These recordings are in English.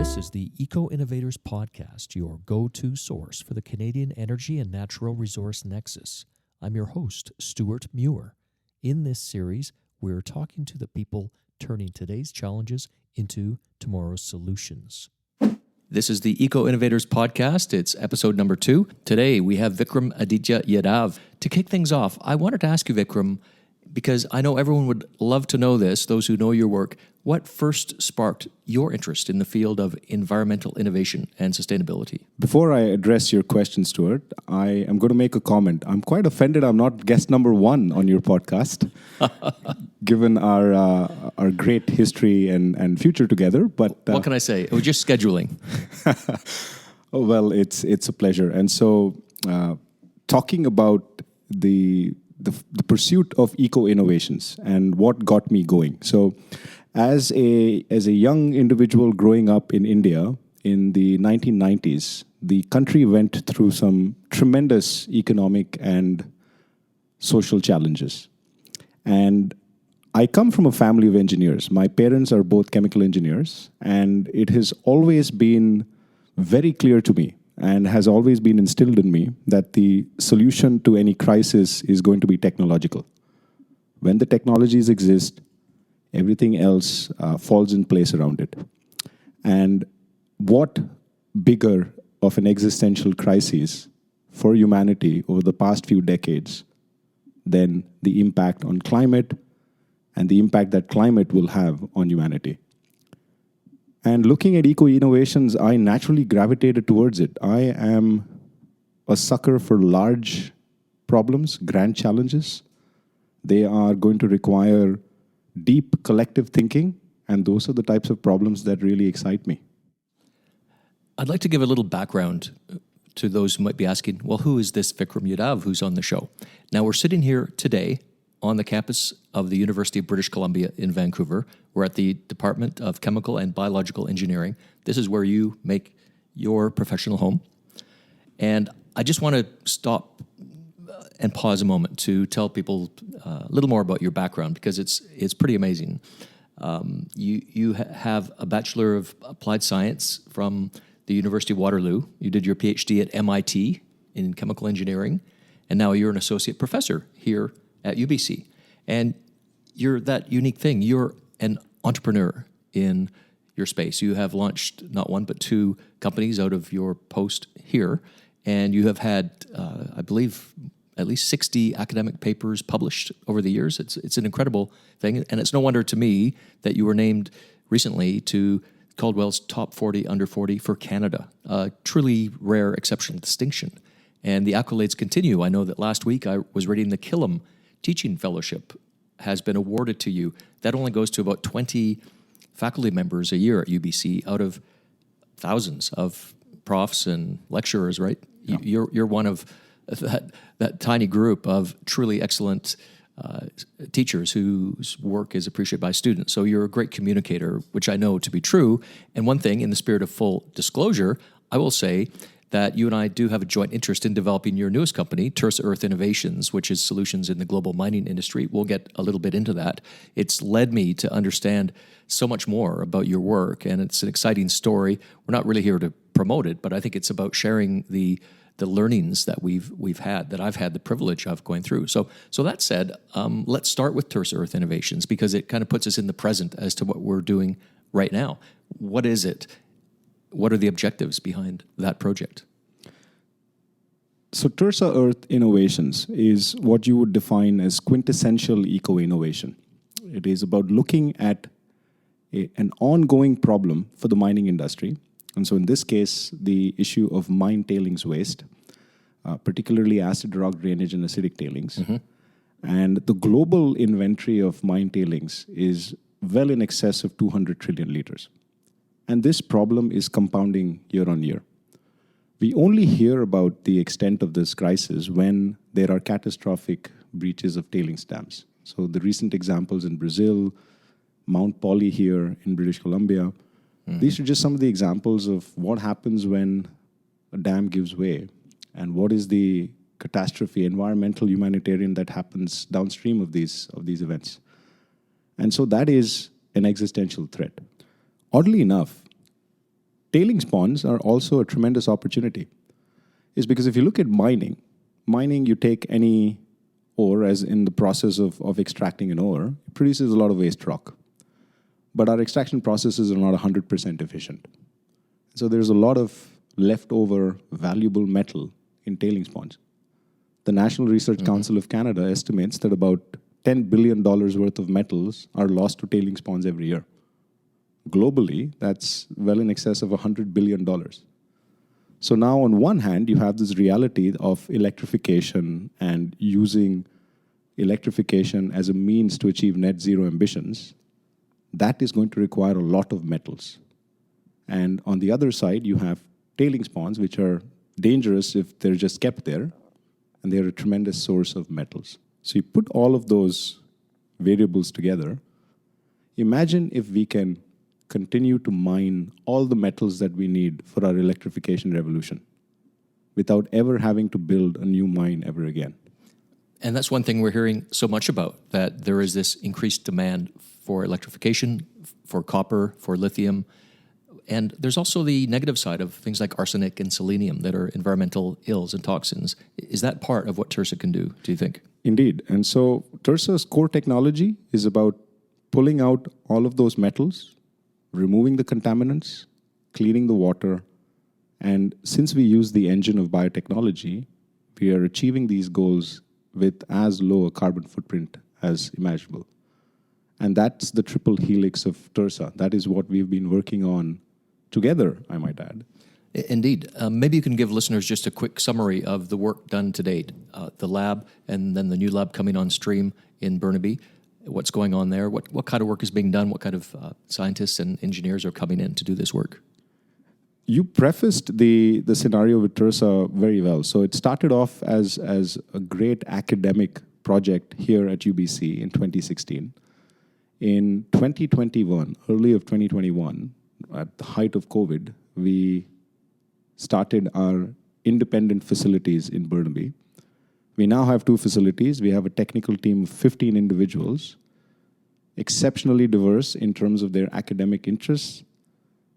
This is the Eco Innovators podcast, your go-to source for the Canadian energy and natural resource nexus. I'm your host, Stewart Muir. In this series, we're talking to the people turning today's challenges into tomorrow's solutions. This is the Eco Innovators podcast. It's episode number 2. Today, we have Vikramaditya Yadav. To kick things off, I wanted to ask you, Vikram, because I know everyone would love to know this, those who know your work, what first sparked your interest in the field of environmental innovation and sustainability? Before I address your question, Stuart, I am going to make a comment. I'm quite offended I'm not guest number 1 on your podcast, given our great history and future together. But what can I say? It was just scheduling. Oh, well, it's a pleasure. And so talking about the pursuit of eco innovations and what got me going. So as a young individual growing up in India in the 1990s, the country went through some tremendous economic and social challenges. And I come from a family of engineers. My parents are both chemical engineers, and it has always been very clear to me and has always been instilled in me that the solution to any crisis is going to be technological. When the technologies exist, everything else falls in place around it. And what bigger of an existential crisis for humanity over the past few decades than the impact on climate and the impact that climate will have on humanity. And looking at eco-innovations, I naturally gravitated towards it. I am a sucker for large problems, grand challenges. They are going to require deep collective thinking, and those are the types of problems that really excite me. I'd like to give a little background to those who might be asking, well, who is this Vikram Yadav who's on the show? Now, we're sitting here today on the campus of the University of British Columbia in Vancouver. We're at the Department of Chemical and Biological Engineering. This is where you make your professional home. And I just want to stop and pause a moment to tell people a little more about your background, because it's pretty amazing. You have a Bachelor of Applied Science from the University of Waterloo. You did your PhD at MIT in chemical engineering, and now you're an associate professor here at UBC. And you're that unique thing. You're an entrepreneur in your space. You have launched not one, but 2 companies out of your post here. And you have had, I believe, at least 60 academic papers published over the years. It's an incredible thing. And it's no wonder to me that you were named recently to Caldwell's Top 40 Under 40 for Canada. A truly rare, exceptional distinction. And the accolades continue. I know that last week I was reading the Killam Teaching Fellowship has been awarded to you. That only goes to about 20 faculty members a year at UBC out of thousands of profs and lecturers, right? Yeah. You're one of that tiny group of truly excellent teachers whose work is appreciated by students. So you're a great communicator, which I know to be true. And one thing, in the spirit of full disclosure, I will say that you and I do have a joint interest in developing your newest company, Tursa Earth Innovations, which is solutions in the global mining industry. We'll get a little bit into that. It's led me to understand so much more about your work, and it's an exciting story. We're not really here to promote it, but I think it's about sharing the learnings that we've had, that I've had the privilege of going through. So that said, let's start with Tursa Earth Innovations, because it kind of puts us in the present as to what we're doing right now. What is it? What are the objectives behind that project? So Tursa Earth Innovations is what you would define as quintessential eco-innovation. It is about looking at an ongoing problem for the mining industry. And so in this case, the issue of mine tailings waste, particularly acid rock drainage and acidic tailings. Mm-hmm. And the global inventory of mine tailings is well in excess of 200 trillion liters. And this problem is compounding year on year. We only hear about the extent of this crisis when there are catastrophic breaches of tailings dams. So the recent examples in Brazil, Mount Poly here in British Columbia, these are just some of the examples of what happens when a dam gives way and what is the catastrophe, environmental, humanitarian, that happens downstream of these events. And so that is an existential threat. Oddly enough, tailings ponds are also a tremendous opportunity. Is because if you look at mining, you take any ore, as in the process of extracting an ore, it produces a lot of waste rock. But our extraction processes are not 100% efficient. So there's a lot of leftover valuable metal in tailings ponds. The National Research Council of Canada estimates that about $10 billion worth of metals are lost to tailings ponds every year. Globally, that's well in excess of $100 billion. So now on one hand, you have this reality of electrification and using electrification as a means to achieve net zero ambitions. That is going to require a lot of metals. And on the other side, you have tailings ponds, which are dangerous if they're just kept there, and they're a tremendous source of metals. So you put all of those variables together. Imagine if we can continue to mine all the metals that we need for our electrification revolution without ever having to build a new mine ever again. And that's one thing we're hearing so much about, that there is this increased demand for electrification, for copper, for lithium. And there's also the negative side of things like arsenic and selenium that are environmental ills and toxins. Is that part of what Tursa can do you think? Indeed. And so Tursa's core technology is about pulling out all of those metals, removing the contaminants, cleaning the water. And since we use the engine of biotechnology, we are achieving these goals with as low a carbon footprint as imaginable. And that's the triple helix of Tursa. That is what we've been working on together, I might add. Indeed. Maybe you can give listeners just a quick summary of the work done to date, the lab, and then the new lab coming on stream in Burnaby. What's going on there? What kind of work is being done? What kind of scientists and engineers are coming in to do this work? You prefaced the scenario with Tursa very well. So it started off as a great academic project here at UBC in 2016. In 2021, early of 2021, at the height of COVID, we started our independent facilities in Burnaby. We now have 2 facilities. We have a technical team of 15 individuals, exceptionally diverse in terms of their academic interests,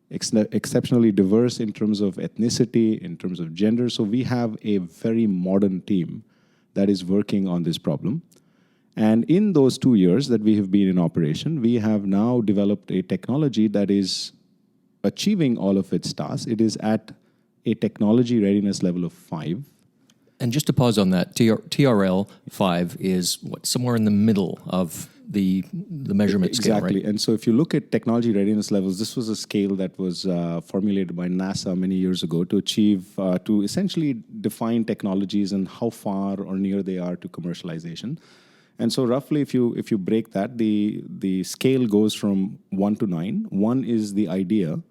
exceptionally diverse in terms of ethnicity, in terms of gender. So we have a very modern team that is working on this problem. And in those 2 years that we have been in operation, we have now developed a technology that is achieving all of its tasks. It is at a technology readiness level of 5. And just to pause on that, TRL 5 is somewhere in the middle of the measurement scale, right? Exactly. And so if you look at technology readiness levels, this was a scale that was formulated by NASA many years ago to achieve, to essentially define technologies and how far or near they are to commercialization. And so roughly, if you break that, the scale goes from 1 to 9. 1 is the idea.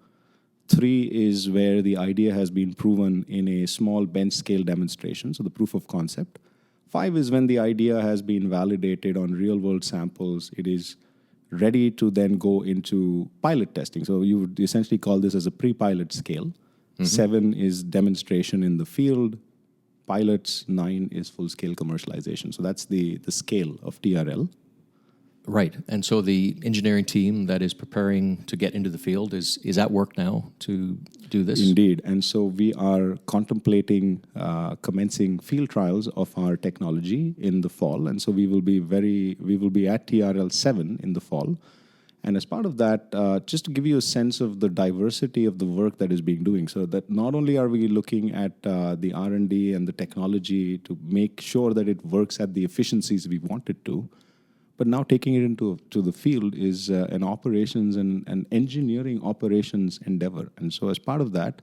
3 is where the idea has been proven in a small bench scale demonstration, so the proof of concept. 5 is when the idea has been validated on real world samples. It is ready to then go into pilot testing. So you would essentially call this as a pre-pilot scale. 7 is demonstration in the field. Pilots, 9 is full-scale commercialization. So that's the scale of TRL. Right. And so the engineering team that is preparing to get into the field is at work now to do this? Indeed. And so we are contemplating commencing field trials of our technology in the fall. And so we will be at TRL 7 in the fall. And as part of that, just to give you a sense of the diversity of the work that is being doing, so that not only are we looking at the R&D and the technology to make sure that it works at the efficiencies we want it to, but now taking it to the field is an operations and engineering operations endeavor. And so as part of that,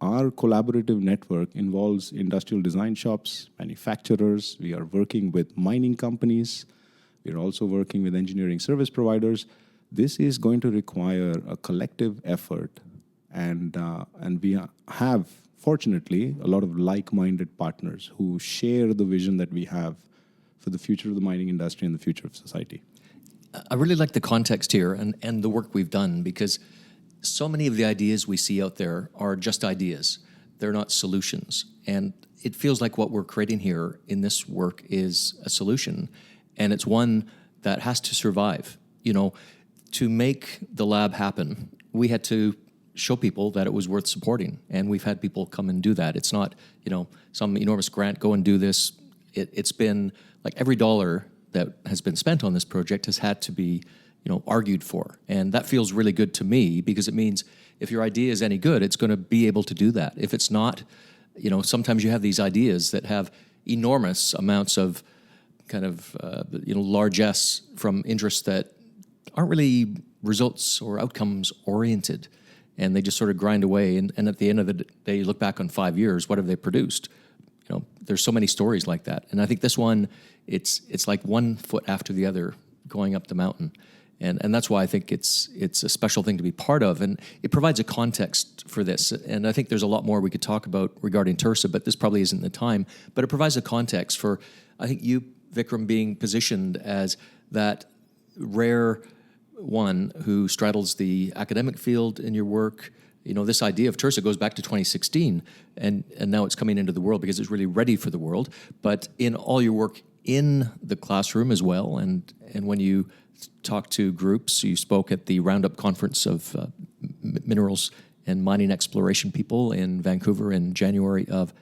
our collaborative network involves industrial design shops, manufacturers. We are working with mining companies. We are also working with engineering service providers. This is going to require a collective effort, and we have, fortunately, a lot of like-minded partners who share the vision that we have for the future of the mining industry and the future of society. I really like the context here and the work we've done, because so many of the ideas we see out there are just ideas. They're not solutions. And it feels like what we're creating here in this work is a solution, and it's one that has to survive. You know, to make the lab happen, we had to show people that it was worth supporting. And we've had people come and do that. It's not, some enormous grant, go and do this. It's been like every dollar that has been spent on this project has had to be, argued for. And that feels really good to me because it means if your idea is any good, it's going to be able to do that. If it's not, sometimes you have these ideas that have enormous amounts of kind of, largesse from interests that aren't really results or outcomes oriented. And they just sort of grind away. And at the end of the day, you look back on 5 years, what have they produced? There's so many stories like that. And I think this one, it's like one foot after the other going up the mountain. And that's why I think it's a special thing to be part of. And it provides a context for this. And I think there's a lot more we could talk about regarding Tursa, but this probably isn't the time. But it provides a context for, I think, you, Vikram, being positioned as that rare one who straddles the academic field in your work. This idea of Tursa goes back to 2016, and now it's coming into the world because it's really ready for the world. But in all your work in the classroom as well, and when you talk to groups, you spoke at the Roundup Conference of Minerals and Mining Exploration people in Vancouver in January of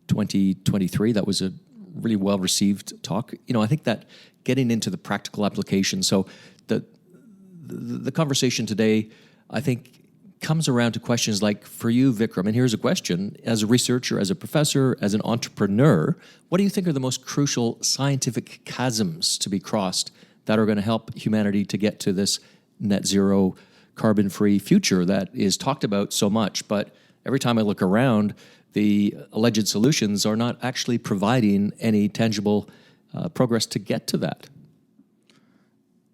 2023. That was a really well-received talk. I think that getting into the practical application, so the conversation today, I think, comes around to questions like, for you, Vikram, and here's a question, as a researcher, as a professor, as an entrepreneur, what do you think are the most crucial scientific chasms to be crossed that are going to help humanity to get to this net zero, carbon-free future that is talked about so much? But every time I look around, the alleged solutions are not actually providing any tangible progress to get to that.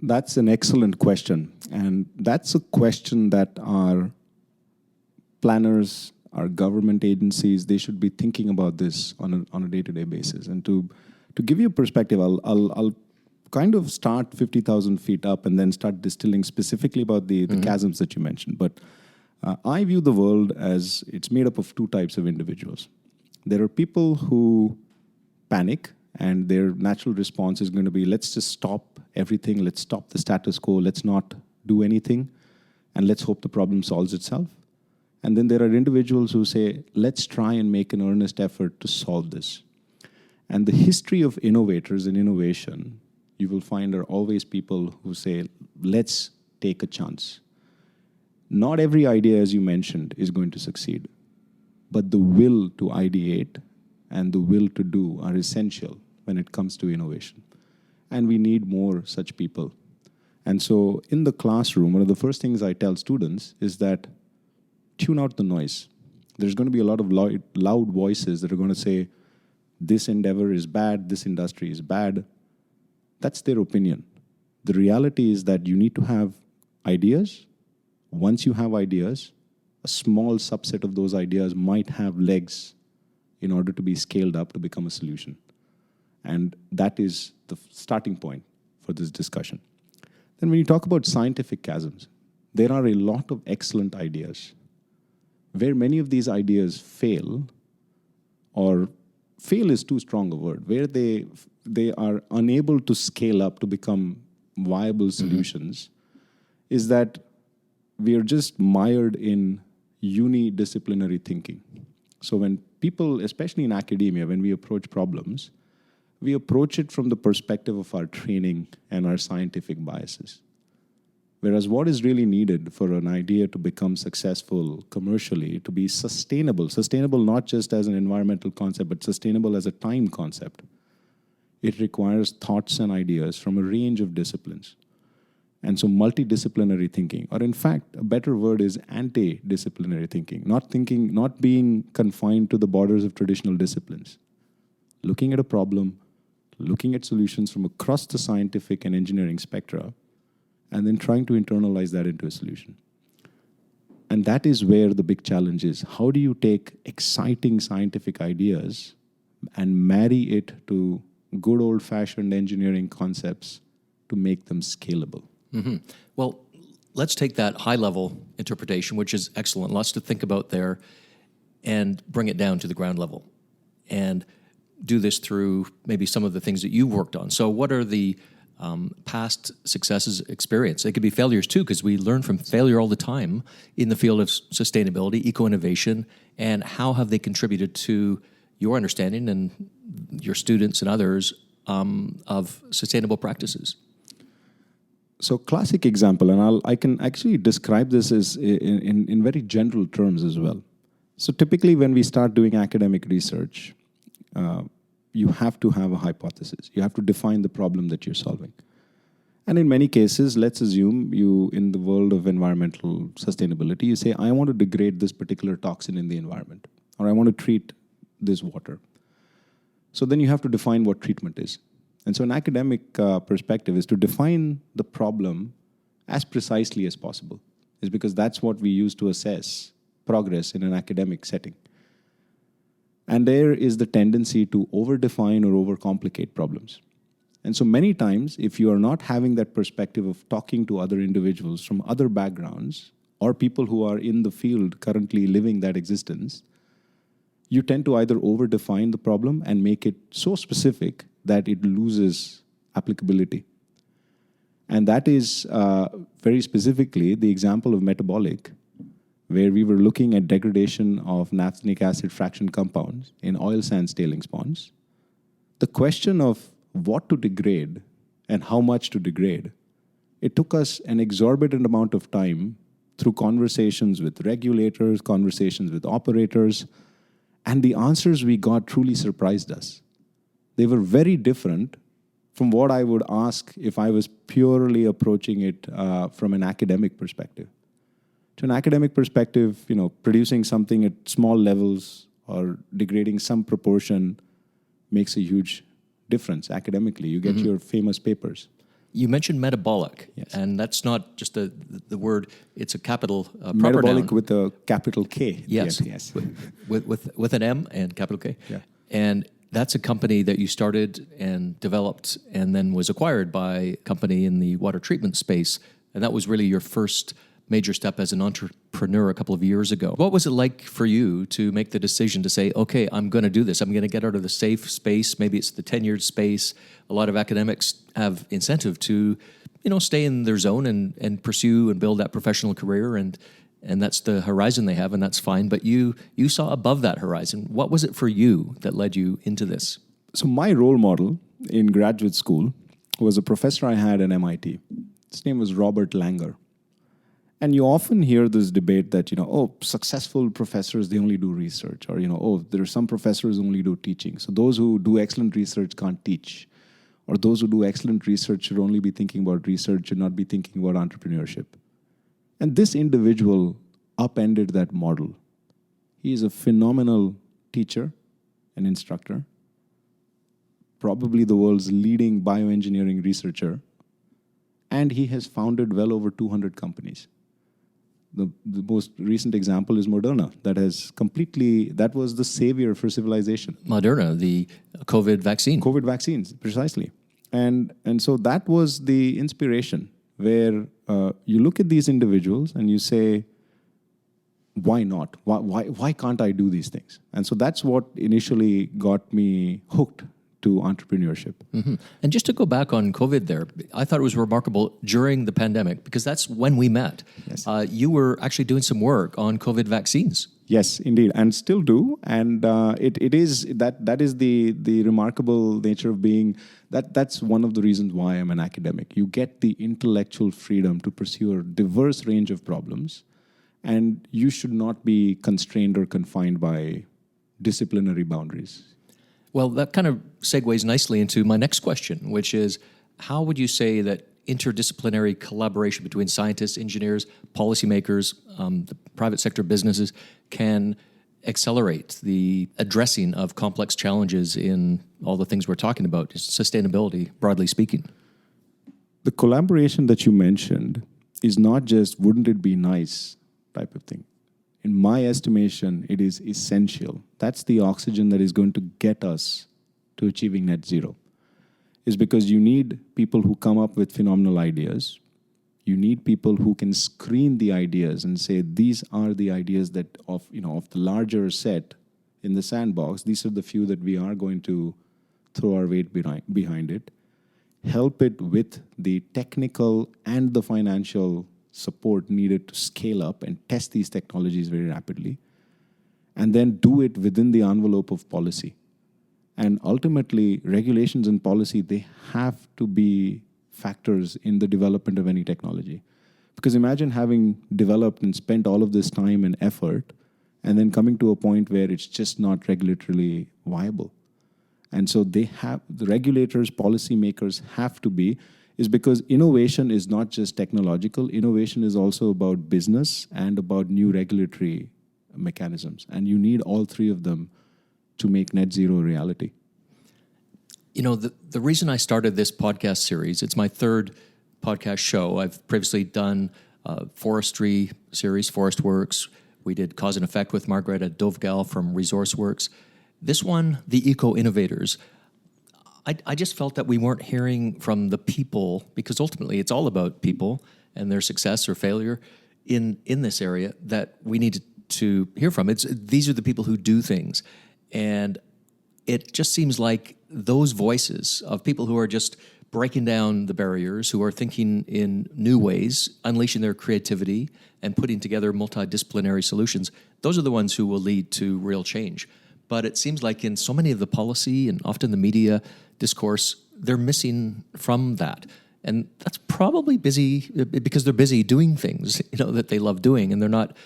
That's an excellent question. And that's a question that our planners, our government agencies, they should be thinking about this on a day-to-day basis. And to give you a perspective, I'll kind of start 50,000 feet up and then start distilling specifically about the chasms that you mentioned. But I view the world as it's made up of two types of individuals. There are people who panic, and their natural response is going to be, let's just stop everything, let's stop the status quo, let's not do anything, and let's hope the problem solves itself. And then there are individuals who say, let's try and make an earnest effort to solve this. And the history of innovators and innovation, you will find, are always people who say, let's take a chance. Not every idea, as you mentioned, is going to succeed, but the will to ideate and the will to do are essential when it comes to innovation. And we need more such people. And so in the classroom, one of the first things I tell students is that tune out the noise. There's going to be a lot of loud voices that are going to say, this endeavor is bad, this industry is bad. That's their opinion. The reality is that you need to have ideas. Once you have ideas, a small subset of those ideas might have legs in order to be scaled up to become a solution. And that is the starting point for this discussion. Then when you talk about scientific chasms, there are a lot of excellent ideas. Where many of these ideas fail, or fail is too strong a word, where they are unable to scale up to become viable solutions, is that we are just mired in unidisciplinary thinking. So when people, especially in academia, when we approach problems, we approach it from the perspective of our training and our scientific biases. Whereas what is really needed for an idea to become successful commercially, to be sustainable not just as an environmental concept, but sustainable as a time concept, it requires thoughts and ideas from a range of disciplines. And so multidisciplinary thinking, or in fact, a better word is anti-disciplinary thinking, not being confined to the borders of traditional disciplines. Looking at a problem, looking at solutions from across the scientific and engineering spectra, and then trying to internalize that into a solution. And that is where the big challenge is. How do you take exciting scientific ideas and marry it to good old-fashioned engineering concepts to make them scalable? Mm-hmm. Well, let's take that high-level interpretation, which is excellent, lots to think about there, and bring it down to the ground level. And do this through maybe some of the things that you've worked on. So what are the past successes, experience. They could be failures too, because we learn from failure all the time in the field of sustainability, eco-innovation, and how have they contributed to your understanding and your students and others of sustainable practices? So classic example, and I can actually describe this as in very general terms as well. So typically when we start doing academic research, you have to have a hypothesis. You have to define the problem that you're solving. And in many cases, let's assume you, in the world of environmental sustainability, you say, I want to degrade this particular toxin in the environment, or I want to treat this water. So then you have to define what treatment is. And so an academic perspective is to define the problem as precisely as possible, is because that's what we use to assess progress in an academic setting. And there is the tendency to over-define or over-complicate problems. And so many times, if you are not having that perspective of talking to other individuals from other backgrounds or people who are in the field currently living that existence, you tend to either over-define the problem and make it so specific that it loses applicability. And that is very specifically the example of metabolic, where we were looking at degradation of naphthenic acid fraction compounds in oil sands tailings ponds. The question of what to degrade and how much to degrade, it took us an exorbitant amount of time through conversations with regulators, conversations with operators, and the answers we got truly surprised us. They were very different from what I would ask if I was purely approaching it from an academic perspective. To an academic perspective, producing something at small levels or degrading some proportion makes a huge difference academically. You get your famous papers. You mentioned metabolic, yes. And that's not just the word, it's a capital proper metabolic noun. With a capital K. Yes, yes. With an M and capital K. Yeah. And that's a company that you started and developed and then was acquired by a company in the water treatment space. And that was really your first major step as an entrepreneur a couple of years ago. What was it like for you to make the decision to say, okay, I'm going to do this. I'm going to get out of the safe space. Maybe it's the tenured space. A lot of academics have incentive to, stay in their zone and pursue and build that professional career. And that's the horizon they have, and that's fine. But you saw above that horizon. What was it for you that led you into this? So my role model in graduate school was a professor I had at MIT. His name was Robert Langer. And you often hear this debate that, successful professors, they only do research. Or, there are some professors who only do teaching. So those who do excellent research can't teach. Or those who do excellent research should only be thinking about research, should not be thinking about entrepreneurship. And this individual upended that model. He is a phenomenal teacher and instructor, probably the world's leading bioengineering researcher, and he has founded well over 200 companies. The most recent example is Moderna. That was the savior for civilization. Moderna, the COVID vaccine. COVID vaccines, precisely. And so that was the inspiration, where you look at these individuals and you say, why not? Why can't I do these things? And so that's what initially got me hooked to entrepreneurship. Mm-hmm. And just to go back on COVID there, I thought it was remarkable during the pandemic, because that's when we met. Yes. You were actually doing some work on COVID vaccines. Yes, indeed, and still do. And it is that is the remarkable nature of being, that's one of the reasons why I'm an academic. You get the intellectual freedom to pursue a diverse range of problems, and you should not be constrained or confined by disciplinary boundaries. Well, that kind of segues nicely into my next question, which is, how would you say that interdisciplinary collaboration between scientists, engineers, policymakers, the private sector businesses can accelerate the addressing of complex challenges in all the things we're talking about, sustainability, broadly speaking? The collaboration that you mentioned is not just wouldn't it be nice type of thing. In my estimation, it is essential. That's the oxygen that is going to get us to achieving net zero. Is because you need people who come up with phenomenal ideas. You need people who can screen the ideas and say, these are the ideas that of the larger set in the sandbox. These are the few that we are going to throw our weight behind it. help it with the technical and the financial support needed to scale up and test these technologies very rapidly, and then do it within the envelope of policy. And ultimately, regulations and policy, they have to be factors in the development of any technology. Because imagine having developed and spent all of this time and effort, and then coming to a point where it's just not regulatorily viable. And so the regulators, policymakers have to be, is because innovation is not just technological, innovation is also about business and about new regulatory mechanisms. And you need all three of them to make net zero a reality. You know, the reason I started this podcast series, it's my third podcast show. I've previously done forestry series, Forest Works. We did Cause and Effect with Margareta Dovgal from Resource Works. This one, the Eco Innovators, I just felt that we weren't hearing from the people, because ultimately it's all about people and their success or failure in this area that we need to hear from. These are the people who do things. And it just seems like those voices of people who are just breaking down the barriers, who are thinking in new ways, unleashing their creativity and putting together multidisciplinary solutions, those are the ones who will lead to real change. But it seems like in so many of the policy and often the media discourse, they're missing from that. And that's probably busy because they're busy doing things, that they love doing, and they're not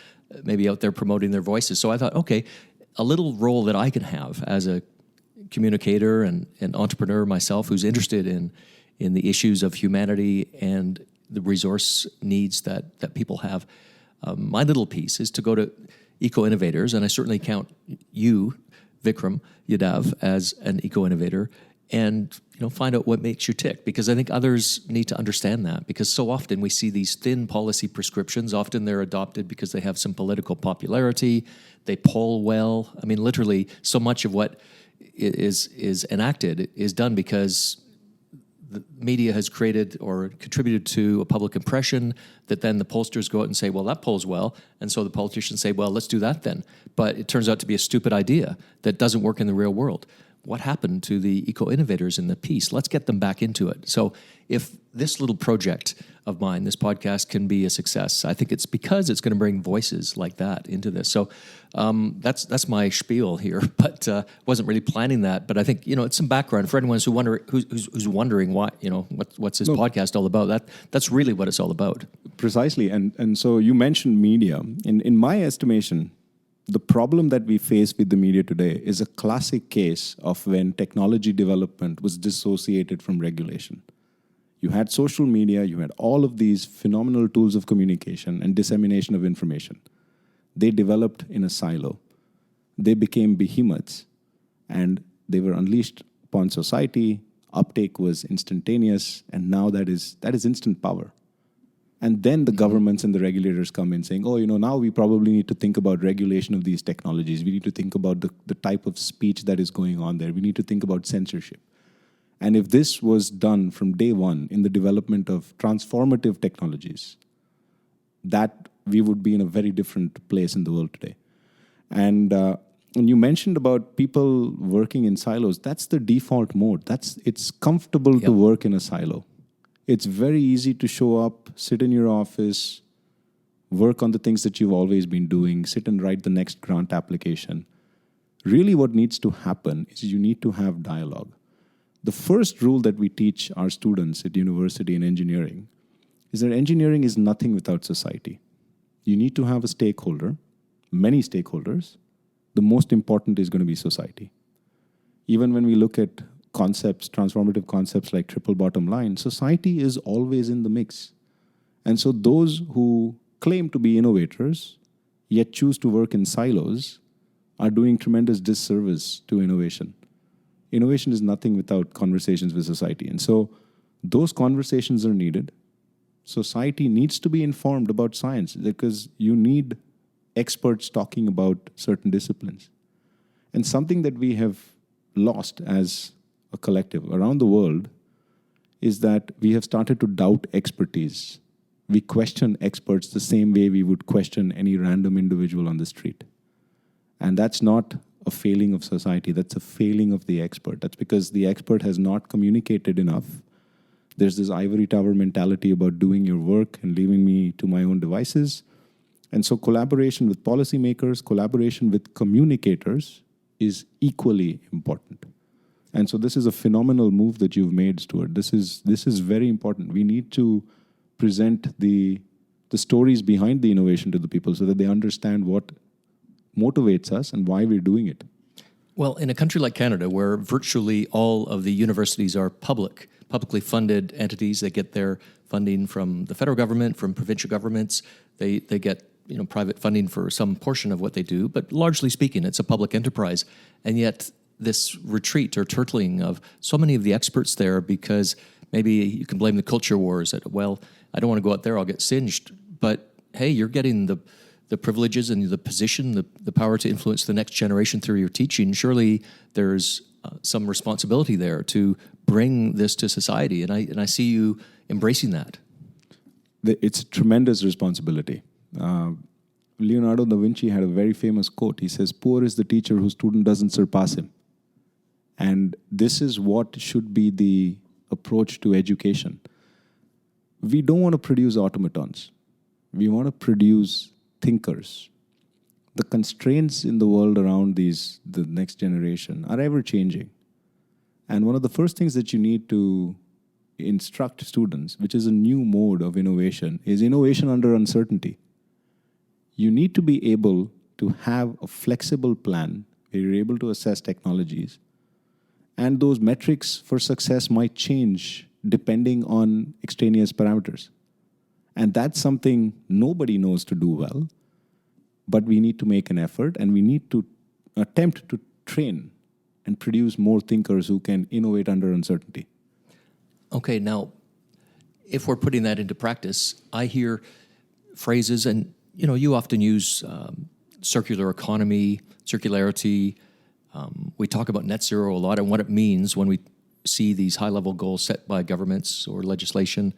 maybe out there promoting their voices. So I thought, okay, a little role that I can have as a communicator and an entrepreneur myself who's interested in the issues of humanity and the resource needs that people have. My little piece is to go to Eco Innovators, and I certainly count you, Vikram, Yadav, as an Eco Innovator, and find out what makes you tick, because I think others need to understand that, because so often we see these thin policy prescriptions. Often they're adopted because they have some political popularity, they poll well. I mean, literally, so much of what is enacted is done because the media has created or contributed to a public impression that then the pollsters go out and say, well, that polls well. And so the politicians say, well, let's do that then. But it turns out to be a stupid idea that doesn't work in the real world. What happened to the Eco Innovators in the piece? Let's get them back into it. So if this little project of mine, this podcast, can be a success, I think it's because it's going to bring voices like that into this. So that's my spiel here, but wasn't really planning that. But I think it's some background for anyone who's wondering why what's this podcast all about. That's really what it's all about. Precisely, and so you mentioned media. In my estimation, the problem that we face with the media today is a classic case of when technology development was dissociated from regulation. You had social media, you had all of these phenomenal tools of communication and dissemination of information. They developed in a silo. They became behemoths, and they were unleashed upon society. Uptake was instantaneous, and now that is instant power. And then the governments and the regulators come in saying, now we probably need to think about regulation of these technologies. We need to think about the type of speech that is going on there. We need to think about censorship. And if this was done from day one in the development of transformative technologies, that we would be in a very different place in the world today. And you mentioned about people working in silos. That's the default mode. It's comfortable to work in a silo. It's very easy to show up, sit in your office, work on the things that you've always been doing, sit and write the next grant application. Really what needs to happen is you need to have dialogue. The first rule that we teach our students at university in engineering is that engineering is nothing without society. You need to have a stakeholder, many stakeholders. The most important is going to be society. Even when we look at concepts, transformative concepts like triple bottom line, society is always in the mix. And so those who claim to be innovators, yet choose to work in silos, are doing tremendous disservice to innovation. Innovation is nothing without conversations with society. And so those conversations are needed. Society needs to be informed about science because you need experts talking about certain disciplines. And something that we have lost as a collective around the world is that we have started to doubt expertise. We question experts the same way we would question any random individual on the street. And that's not a failing of society, that's a failing of the expert. That's because the expert has not communicated enough There's this ivory tower mentality about doing your work and leaving me to my own devices. And so collaboration with policymakers, collaboration with communicators is equally important. And so this is a phenomenal move that you've made, Stewart. This is very important. We need to present the stories behind the innovation to the people so that they understand what motivates us and why we're doing it. Well, in a country like Canada, where virtually all of the universities are publicly funded entities, they get their funding from the federal government, from provincial governments. They get private funding for some portion of what they do, but largely speaking, it's a public enterprise. And yet, this retreat or turtling of so many of the experts there, because maybe you can blame the culture wars that, well, I don't want to go out there, I'll get singed. But hey, you're getting the privileges and the position, the power to influence the next generation through your teaching. Surely there's some responsibility there to bring this to society. And I see you embracing that. It's a tremendous responsibility. Leonardo da Vinci had a very famous quote. He says, "Poor is the teacher whose student doesn't surpass him." And this is what should be the approach to education. We don't want to produce automatons. We want to produce thinkers. The constraints in the world around the next generation are ever changing. And one of the first things that you need to instruct students, which is a new mode of innovation, is innovation under uncertainty. You need to be able to have a flexible plan where you're able to assess technologies. And those metrics for success might change depending on extraneous parameters. And that's something nobody knows to do well, but we need to make an effort and we need to attempt to train and produce more thinkers who can innovate under uncertainty. Okay, now, if we're putting that into practice, I hear phrases, and you often use circular economy, circularity. We talk about net zero a lot and what it means when we see these high-level goals set by governments or legislation,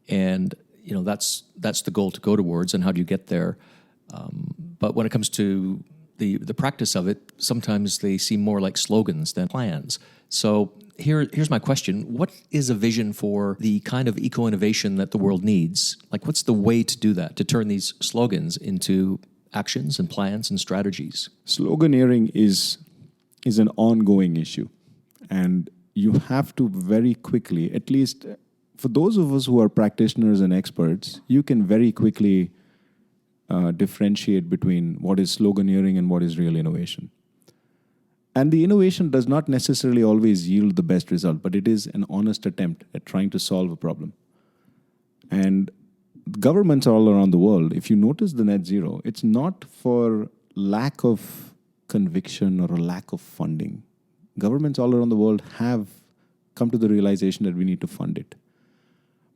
and that's the goal to go towards, and how do you get there? But when it comes to the practice of it, sometimes they seem more like slogans than plans. So here's my question. What is a vision for the kind of eco-innovation that the world needs? Like, what's the way to do that, to turn these slogans into actions and plans and strategies? Sloganeering is an ongoing issue. And you have to very quickly, at least for those of us who are practitioners and experts, you can very quickly differentiate between what is sloganeering and what is real innovation. And the innovation does not necessarily always yield the best result, but it is an honest attempt at trying to solve a problem. And governments all around the world, if you notice the net zero, it's not for lack of conviction or a lack of funding. Governments all around the world have come to the realization that we need to fund it.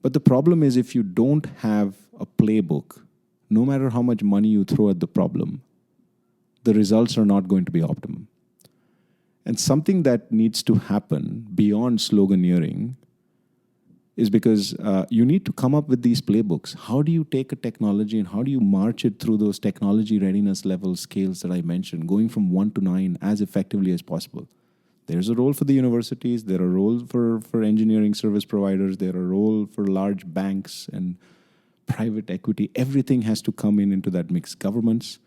But the problem is, if you don't have a playbook, no matter how much money you throw at the problem, the results are not going to be optimum. And something that needs to happen beyond sloganeering is because you need to come up with these playbooks. How do you take a technology and how do you march it through those technology readiness level scales that I mentioned, going from 1 to 9 as effectively as possible? There's a role for the universities, there are roles for engineering service providers, there are roles for large banks and private equity. Everything has to come into that mix. Governments.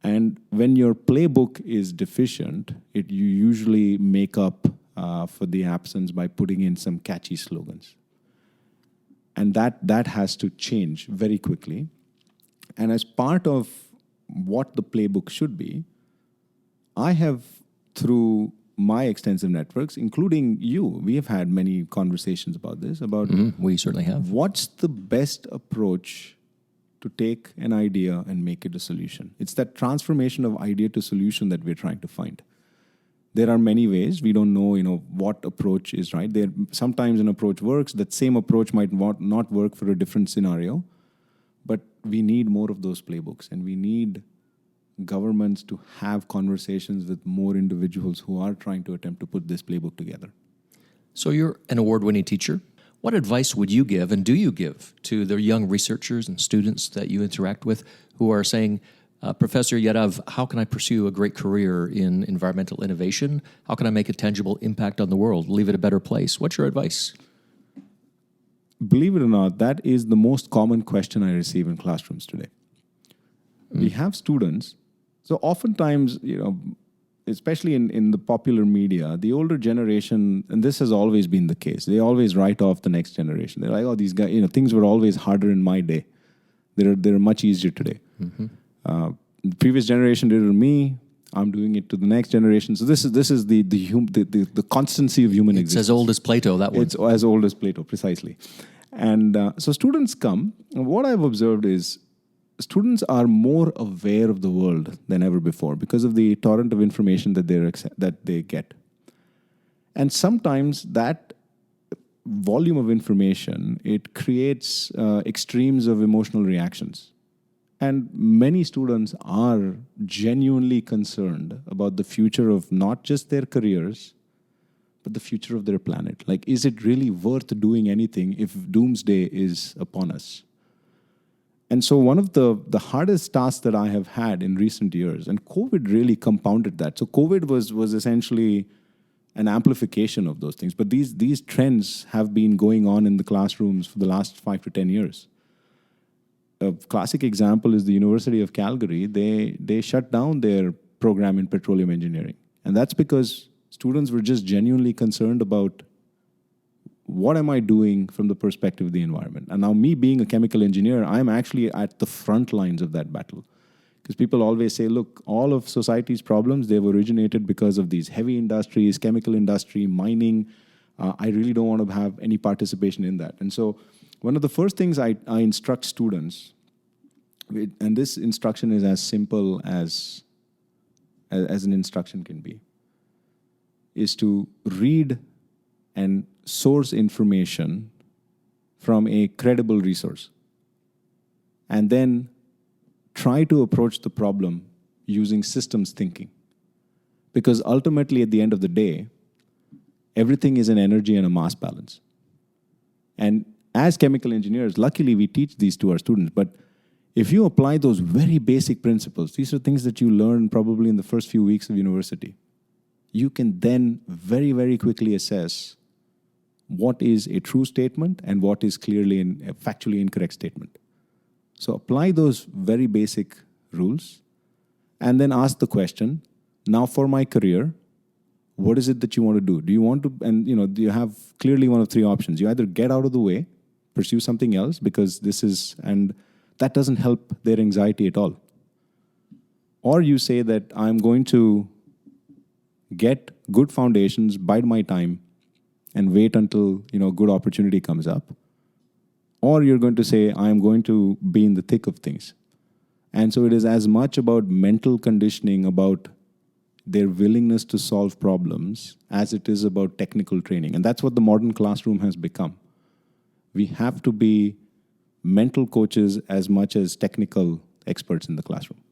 And when your playbook is deficient, you usually make up for the absence by putting in some catchy slogans. And that has to change very quickly. And as part of what the playbook should be, I have, through my extensive networks, including you, we have had many conversations about this, we certainly have. What's the best approach to take an idea and make it a solution? It's that transformation of idea to solution that we're trying to find. There are many ways. We don't know, what approach is right. Sometimes an approach works. That same approach might not work for a different scenario. But we need more of those playbooks, and we need governments to have conversations with more individuals who are trying to attempt to put this playbook together. So you're an award-winning teacher. What advice would you give, and do you give, to the young researchers and students that you interact with who are saying, Professor Yadav, how can I pursue a great career in environmental innovation? How can I make a tangible impact on the world, leave it a better place? What's your advice? believe it or not, that is the most common question I receive in classrooms today. We have students, so oftentimes, especially in the popular media, the older generation, and this has always been the case, they always write off the next generation. They're like, oh, these guys, things were always harder in my day. They're much easier today. The previous generation did it to me. I'm doing it to the next generation. So this is the constancy of human existence. It's as old as Plato, that one. It's as old as Plato, precisely. And so students come, and what I've observed is students are more aware of the world than ever before because of the torrent of information that they get. And sometimes that volume of information, it creates extremes of emotional reactions. And many students are genuinely concerned about the future of not just their careers, but the future of their planet. Like, is it really worth doing anything if doomsday is upon us? And so one of the hardest tasks that I have had in recent years, and COVID really compounded that. So COVID was essentially an amplification of those things. But these trends have been going on in the classrooms for the last 5 to 10 years. A classic example is the University of Calgary. They shut down their program in petroleum engineering. And that's because students were just genuinely concerned about what am I doing from the perspective of the environment. And now me being a chemical engineer, I'm actually at the front lines of that battle. Because people always say, look, all of society's problems, they've originated because of these heavy industries, chemical industry, mining. I really don't want to have any participation in that. And so one of the first things I instruct students, and this instruction is as simple as an instruction can be, is to read and source information from a credible resource. And then try to approach the problem using systems thinking. Because ultimately, at the end of the day, everything is an energy and a mass balance. And as chemical engineers, luckily we teach these to our students, but if you apply those very basic principles, these are things that you learn probably in the first few weeks of university, you can then very, very quickly assess what is a true statement and what is clearly a factually incorrect statement. So apply those very basic rules and then ask the question, now for my career, what is it that you want to do? Do you want to, and do you have clearly one of three options? You either get out of the way, pursue something else because and that doesn't help their anxiety at all. Or you say that I'm going to get good foundations, bide my time, and wait until good opportunity comes up. Or you're going to say, I'm going to be in the thick of things. And so it is as much about mental conditioning, about their willingness to solve problems, as it is about technical training. And that's what the modern classroom has become. We have to be mental coaches as much as technical experts in the classroom.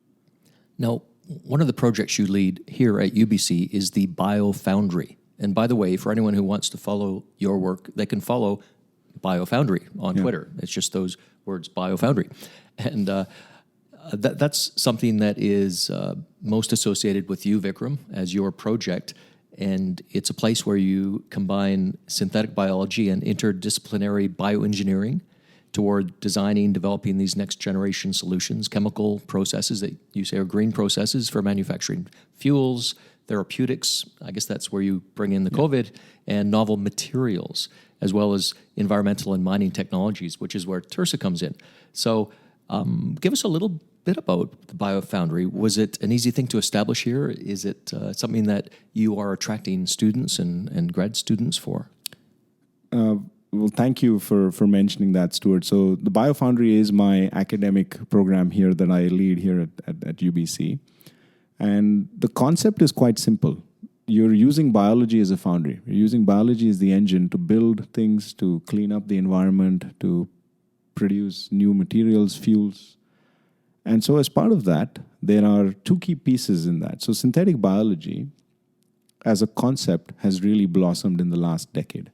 Now, one of the projects you lead here at UBC is the Foundry. And by the way, for anyone who wants to follow your work, they can follow Foundry on Twitter. It's just those words, Foundry. And that's something that is most associated with you, Vikram, as your project. And it's a place where you combine synthetic biology and interdisciplinary bioengineering toward designing, developing these next generation solutions, chemical processes that you say are green processes for manufacturing fuels, therapeutics, I guess that's where you bring in the COVID, and novel materials, as well as environmental and mining technologies, which is where Tursa comes in. So give us a little bit about the Foundry. Was it an easy thing to establish here? Is it something that you are attracting students and grad students for? Well, thank you for mentioning that, Stewart. So the Foundry is my academic program here that I lead here at UBC. And the concept is quite simple. You're using biology as a foundry. You're using biology as the engine to build things, to clean up the environment, to produce new materials, fuels. And so as part of that, there are two key pieces in that. So synthetic biology as a concept has really blossomed in the last decade.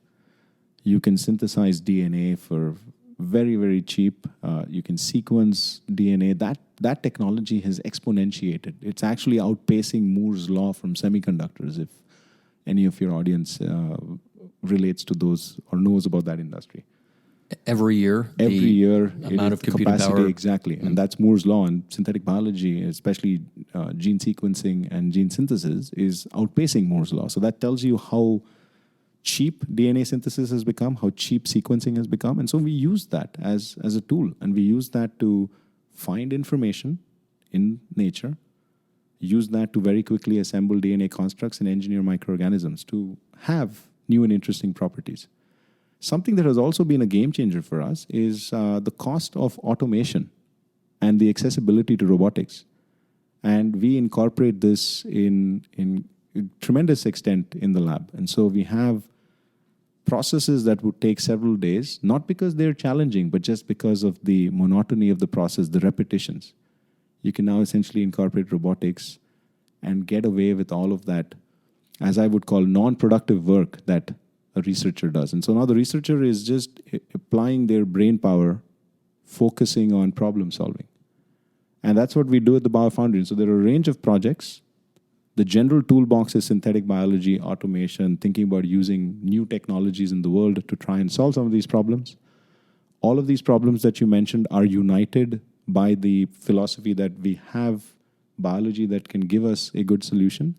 You can synthesize DNA for very, very cheap. You can sequence DNA. That technology has exponentiated. It's actually outpacing Moore's law from semiconductors, if any of your audience relates to those or knows about that industry. every year. Every year, amount of computing capacity, power. exactly, and that's Moore's law. And synthetic biology, especially gene sequencing and gene synthesis, is outpacing Moore's law. So that tells you how cheap DNA synthesis has become, how cheap sequencing has become, and so we use that as a tool, and we use that to find information in nature, use that to very quickly assemble DNA constructs and engineer microorganisms to have new and interesting properties. Something that has also been a game changer for us is the cost of automation and the accessibility to robotics. And we incorporate this in tremendous extent in the lab. And so we have processes that would take several days, not because they're challenging, but just because of the monotony of the process, the repetitions. You can now essentially incorporate robotics and get away with all of that, as I would call, non-productive work that a researcher does. And so now the researcher is just applying their brain power, focusing on problem solving. And that's what we do at the BioFoundry. So there are a range of projects. The general toolbox is synthetic biology, automation, thinking about using new technologies in the world to try and solve some of these problems. All of these problems that you mentioned are united by the philosophy that we have biology that can give us a good solution.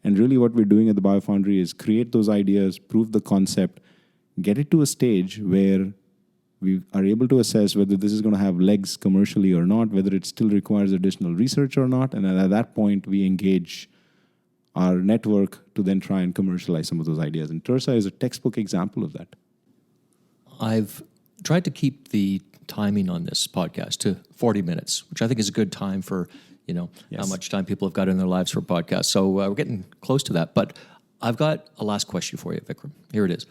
And really what we're doing at the BioFoundry is create those ideas, prove the concept, get it to a stage where we are able to assess whether this is going to have legs commercially or not, whether it still requires additional research or not. And at that point, we engage our network to then try and commercialize some of those ideas. And Tursa is a textbook example of that. I've tried to keep the timing on this podcast to 40 minutes, which I think is a good time for how much time people have got in their lives for podcasts. So we're getting close to that. But I've got a last question for you, Vikram. Here it is.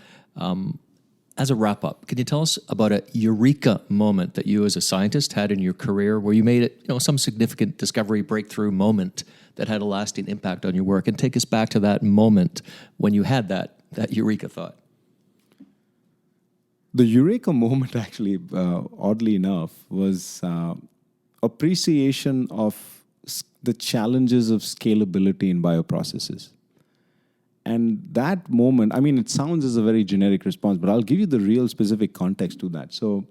As a wrap-up, can you tell us about a Eureka moment that you as a scientist had in your career where you made it, some significant discovery, breakthrough moment that had a lasting impact on your work? And take us back to that moment when you had that Eureka thought. The Eureka moment, actually, oddly enough, was appreciation of the challenges of scalability in bioprocesses. And that moment, it sounds as a very generic response, but I'll give you the real specific context to that. So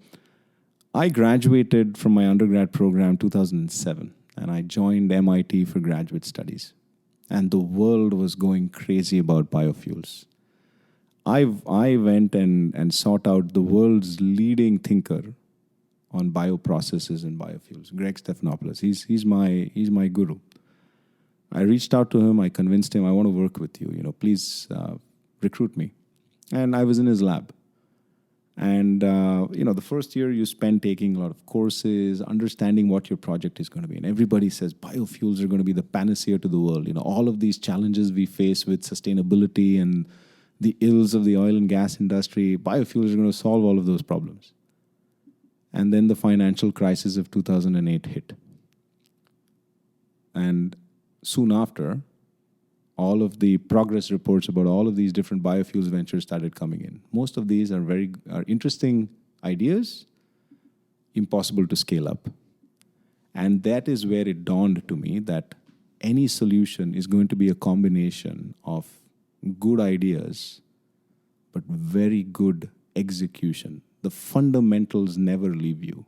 I graduated from my undergrad program 2007, and I joined MIT for graduate studies. And the world was going crazy about biofuels. I went and sought out the world's leading thinker on bioprocesses and biofuels, Greg Stephanopoulos. He's my guru. I reached out to him. I convinced him, I want to work with you. Please recruit me. And I was in his lab. And the first year you spend taking a lot of courses, understanding what your project is going to be. And everybody says biofuels are going to be the panacea to the world. All of these challenges we face with sustainability and the ills of the oil and gas industry, biofuels are going to solve all of those problems. And then the financial crisis of 2008 hit. And soon after, all of the progress reports about all of these different biofuels ventures started coming in. Most of these are interesting ideas, impossible to scale up. And that is where it dawned to me that any solution is going to be a combination of good ideas, but very good execution. The fundamentals never leave you.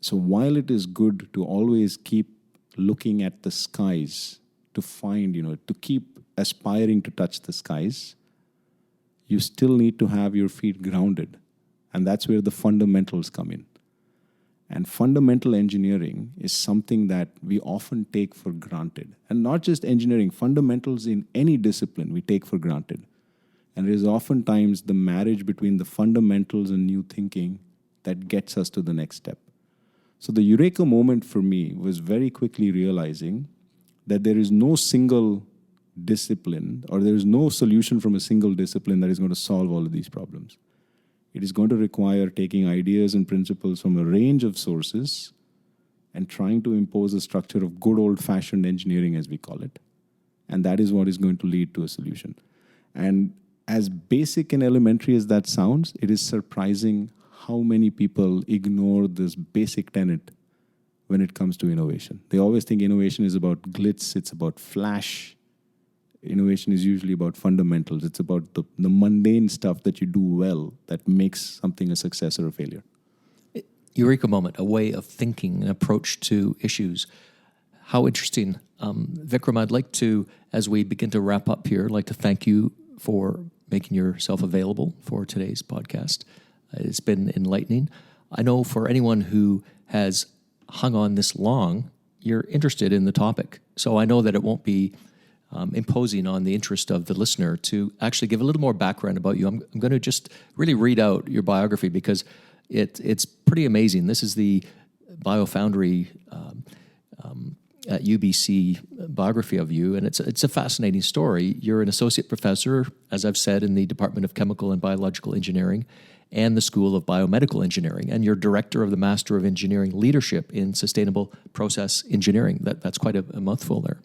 So while it is good to always keep looking at the skies to find, to keep aspiring to touch the skies, you still need to have your feet grounded. And that's where the fundamentals come in. And fundamental engineering is something that we often take for granted. And not just engineering, fundamentals in any discipline we take for granted. And it is oftentimes the marriage between the fundamentals and new thinking that gets us to the next step. So the Eureka moment for me was very quickly realizing that there is no single discipline or there is no solution from a single discipline that is going to solve all of these problems. It is going to require taking ideas and principles from a range of sources and trying to impose a structure of good old-fashioned engineering, as we call it. And that is what is going to lead to a solution. And as basic and elementary as that sounds, it is surprising how many people ignore this basic tenet when it comes to innovation. They always think innovation is about glitz, it's about flash, innovation is usually about fundamentals. It's about the mundane stuff that you do well that makes something a success or a failure. Eureka Moment, a way of thinking, an approach to issues. How interesting. Vikram, I'd like to, as we begin to wrap up here, I'd like to thank you for making yourself available for today's podcast. It's been enlightening. I know for anyone who has hung on this long, you're interested in the topic. So I know that it won't be imposing on the interest of the listener to actually give a little more background about you. I'm going to just really read out your biography because it's pretty amazing. This is the Foundry at UBC biography of you, and it's a fascinating story. You're an associate professor, as I've said, in the Department of Chemical and Biological Engineering and the School of Biomedical Engineering, and you're director of the Master of Engineering Leadership in Sustainable Process Engineering. That's quite a mouthful there.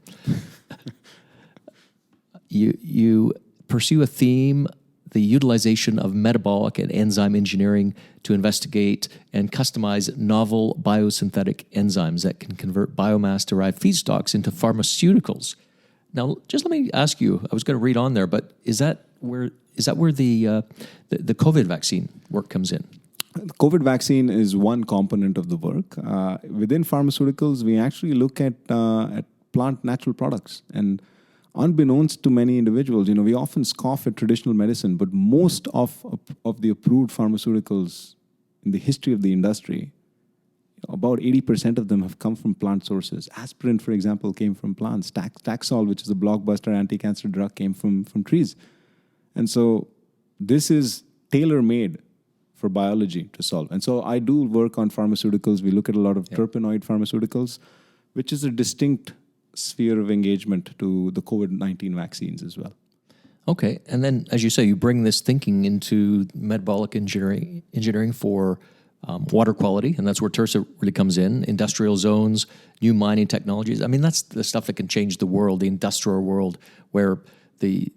You pursue a theme, the utilization of metabolic and enzyme engineering to investigate and customize novel biosynthetic enzymes that can convert biomass-derived feedstocks into pharmaceuticals. Now, just let me ask you, I was going to read on there, but is that where the COVID vaccine work comes in? The COVID vaccine is one component of the work. Within pharmaceuticals, we actually look at plant natural products. And unbeknownst to many individuals, we often scoff at traditional medicine, but most of the approved pharmaceuticals in the history of the industry, about 80% of them have come from plant sources. Aspirin, for example, came from plants. Taxol, which is a blockbuster anti-cancer drug, came from trees. And so this is tailor-made for biology to solve. And so I do work on pharmaceuticals. We look at a lot of terpenoid pharmaceuticals, which is a distinct sphere of engagement to the COVID-19 vaccines as well. Okay, and then, as you say, you bring this thinking into metabolic engineering for water quality, and that's where Tursa really comes in, industrial zones, new mining technologies. I mean, that's the stuff that can change the world, the industrial world, where the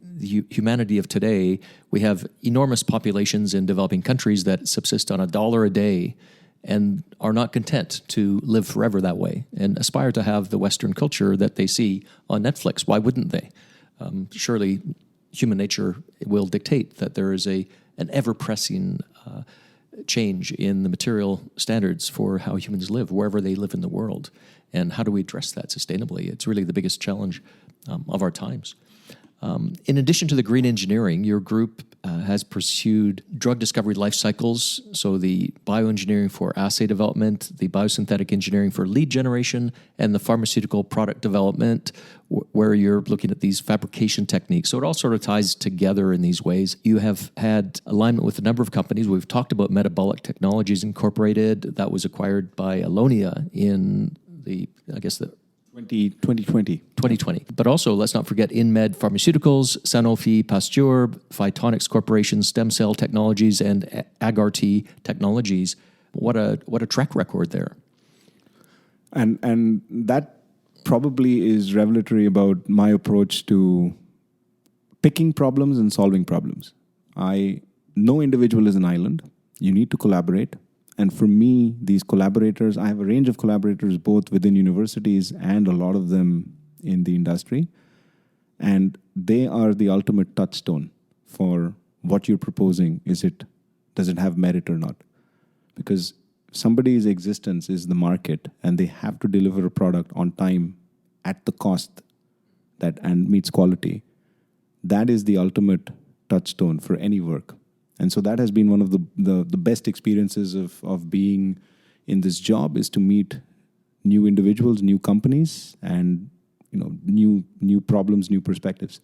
humanity of today, we have enormous populations in developing countries that subsist on $1 a day and are not content to live forever that way and aspire to have the Western culture that they see on Netflix. Why wouldn't they? Surely human nature will dictate that there is an ever-pressing change in the material standards for how humans live, wherever they live in the world. And how do we address that sustainably? It's really the biggest challenge of our times. In addition to the green engineering, your group has pursued drug discovery life cycles, so the bioengineering for assay development, the biosynthetic engineering for lead generation, and the pharmaceutical product development, where you're looking at these fabrication techniques. So it all sort of ties together in these ways. You have had alignment with a number of companies. We've talked about Metabolic Technologies Incorporated. That was acquired by Alonia in the 2020. But also, let's not forget InMed Pharmaceuticals, Sanofi Pasteur, Phytonics Corporation, Stem Cell Technologies, and AgRT Technologies. What a track record there. And that probably is revelatory about my approach to picking problems and solving problems. No individual is an island. You need to collaborate. And for me, these collaborators, I have a range of collaborators both within universities and a lot of them in the industry. And they are the ultimate touchstone for what you're proposing. Does it have merit or not? Because somebody's existence is the market, and they have to deliver a product on time at the cost and meets quality. That is the ultimate touchstone for any work. And so that has been one of the best experiences of being in this job, is to meet new individuals, new companies, and new problems, new perspectives.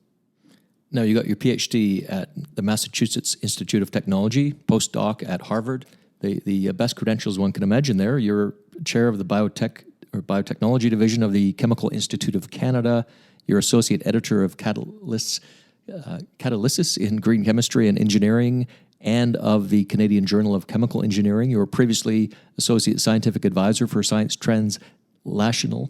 Now, you got your PhD at the Massachusetts Institute of Technology, postdoc at Harvard. The best credentials one can imagine there. You're chair of the biotechnology division of the Chemical Institute of Canada. You're associate editor of Catalysis in Green Chemistry and Engineering, and of the Canadian Journal of Chemical Engineering. You were previously Associate Scientific Advisor for Science Translational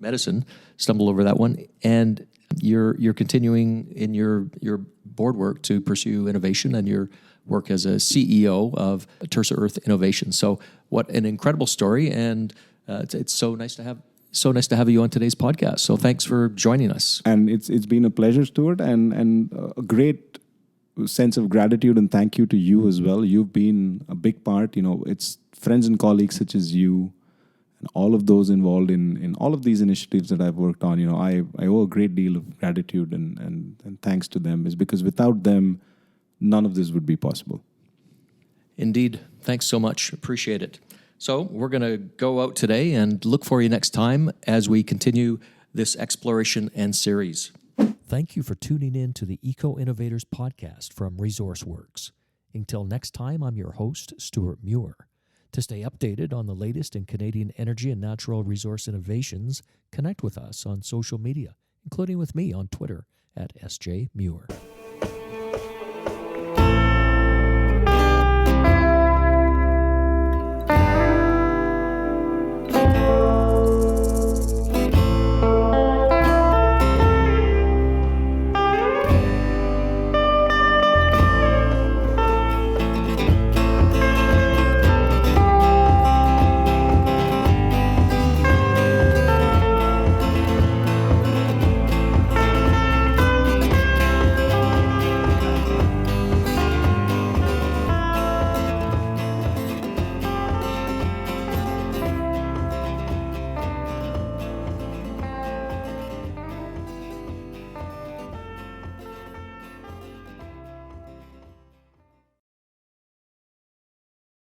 Medicine, stumbled over that one, and you're continuing in your board work to pursue innovation and your work as a CEO of Tursa Earth Innovation. So what an incredible story, and it's so nice to have So nice to have you on today's podcast. So thanks for joining us. And it's been a pleasure, Stewart, and a great sense of gratitude and thank you to you as well. You've been a big part. It's friends and colleagues such as you and all of those involved in all of these initiatives that I've worked on. I owe a great deal of gratitude and thanks to them, is because without them, none of this would be possible. Indeed. Thanks so much. Appreciate it. So we're going to go out today and look for you next time as we continue this exploration and series. Thank you for tuning in to the Eco Innovators podcast from ResourceWorks. Until next time, I'm your host, Stewart Muir. To stay updated on the latest in Canadian energy and natural resource innovations, connect with us on social media, including with me on Twitter @SJMuir.